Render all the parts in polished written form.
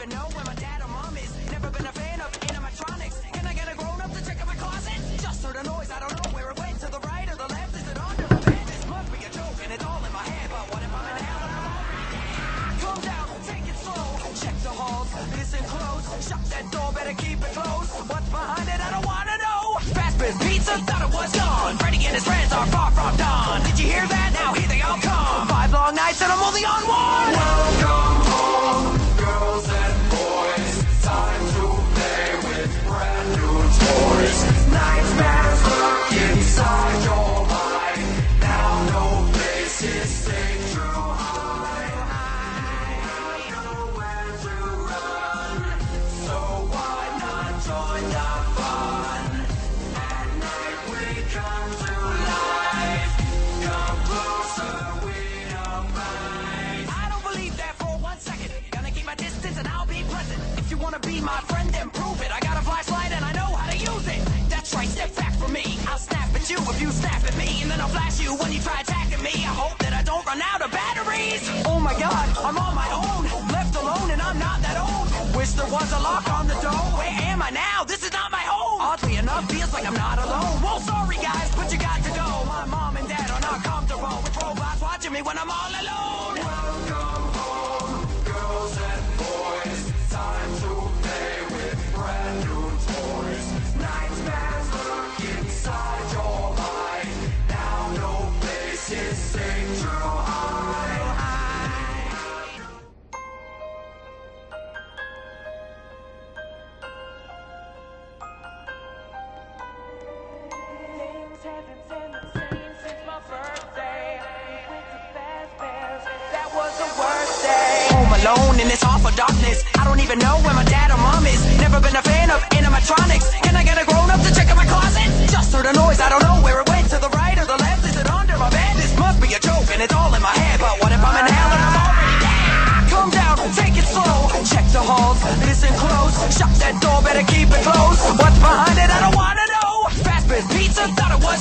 even know where my dad or mom is. Never been a fan of animatronics. Can I get a grown up to check out my closet? Just heard a noise, I don't know where it went. To the right or the left, is it under my bed? This must be a joke and it's all in my head. But what if I'm in hell and I'm already dead? Calm down, take it slow. Check the halls, listen close. Shut that door, better keep it closed. What's behind it? I don't wanna know. Fazbear's Pizza thought it was gone. Freddy and his friends are far from done. Did you hear that? Now here they all come. 5 long nights and I'm only on one. Welcome home, girls and boys. Time to play with brand new toys. Nightmares lurk inside your mind. Now no place is safe to hide. Nowhere to run, so why not join the fun? At night we come to life. Come closer, we don't mind. I don't believe that for 1 second. Gonna keep my distance and I'll be present. If you wanna be my friend, then prove it. I got a flashlight and I know how to use it. That's right, step back from me. I'll snap at you if you snap at me, and then I'll flash you when you try attacking me. I hope that I don't run out of batteries. Oh my god, I'm on my own. Left alone and I'm not that old. Wish there was a lock on the door. Where am I now? This is not my home. Oddly enough, feels like I'm not alone. Well, sorry guys, but you got to go. My mom and dad are not comfortable with robots watching me when I'm all alone. Welcome home, girls and boys. Time to play with brand new toys. Nightmares lurk inside your mind. Now no place is safe to hide. Things haven't been the same since my birthday. Went to Fazbear's, that was the worst day. Home alone in this awful darkness. I don't even know where my dad or mom is. Never been a fan of animatronics. Can I get a grown up to check out my closet? Just heard a noise, I don't know where it went. To the right or the left, is it under my bed? This must be a joke and it's all in my head. But what if I'm in hell and I'm already dead? Calm down, take it slow. Check the halls, listen close. Shut that door, better keep it closed. What's behind it? I don't wanna know. Fazbear's Pizza thought it was.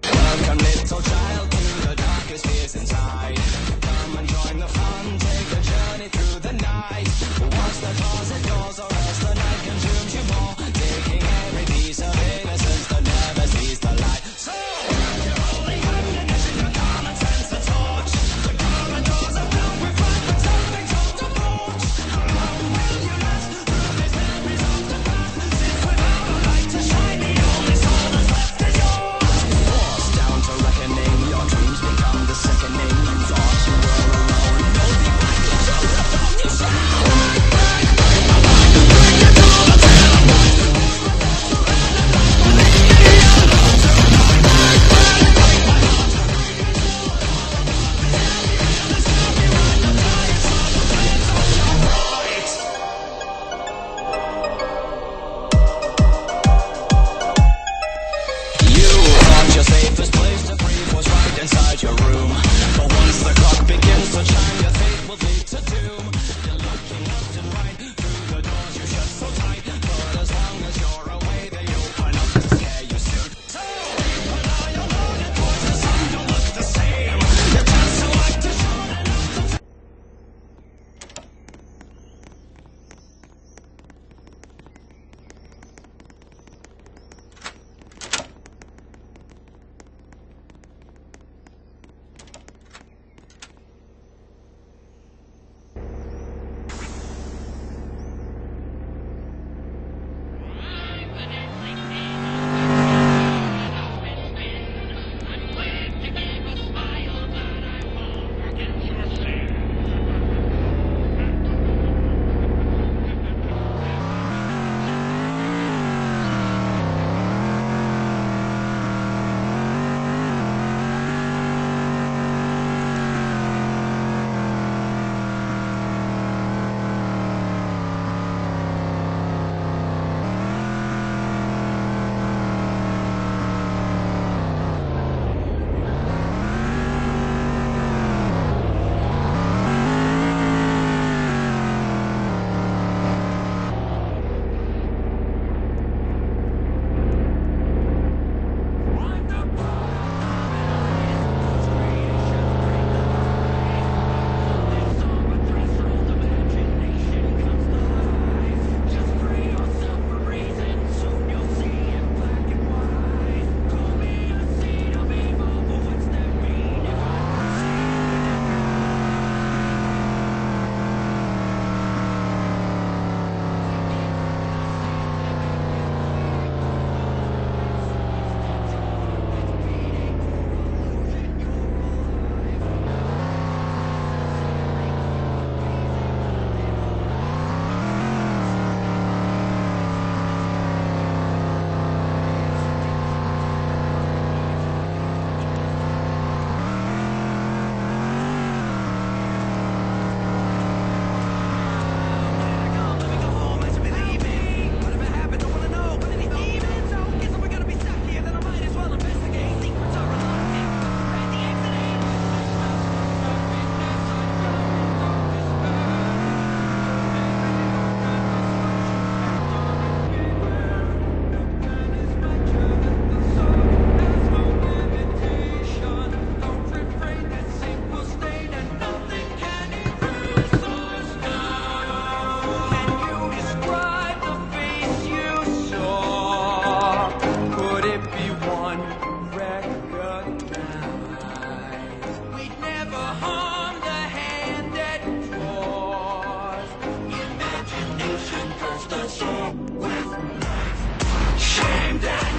Welcome, little child, to the darkest fears inside. Come and join the fun, take a journey through the night. Watch the closet doors, or else the night consumes you more. Taking every piece of innocence that never sees the light. So, grab your holy ammunition, your common sense, the torch. The corridors are filled with fright, but something's on the porch. How long will you last through these memories of the past? Since without a light to shine, the only soul that's left is yours. Forced down to reckoning,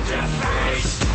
death face.